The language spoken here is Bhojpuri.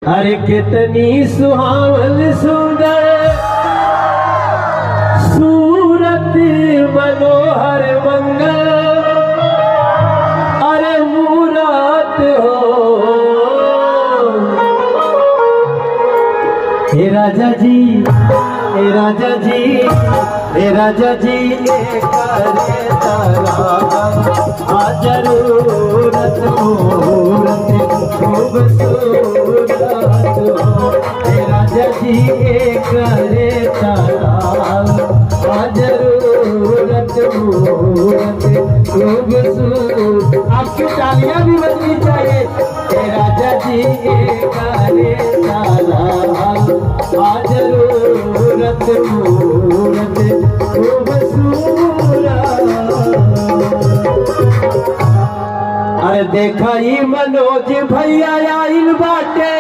अरे कितनी सुहावन सुंदर सूरत मनोहर मंगल अरे मूरत हो। हे राजा जी, हे राजा जी, हे राजा जी ये करे आ जरूरत मूरत खूबसूरत हो। हे राजा जी ये करे आ जरूरत मूरत खूबसूरत। आपकी तालियां भी बजनी चाहिए। हे राजा जी ये करे आ जरूरत मूरत खूबसूरत। अरे देखा ही मनोज भैया आइल बाटे।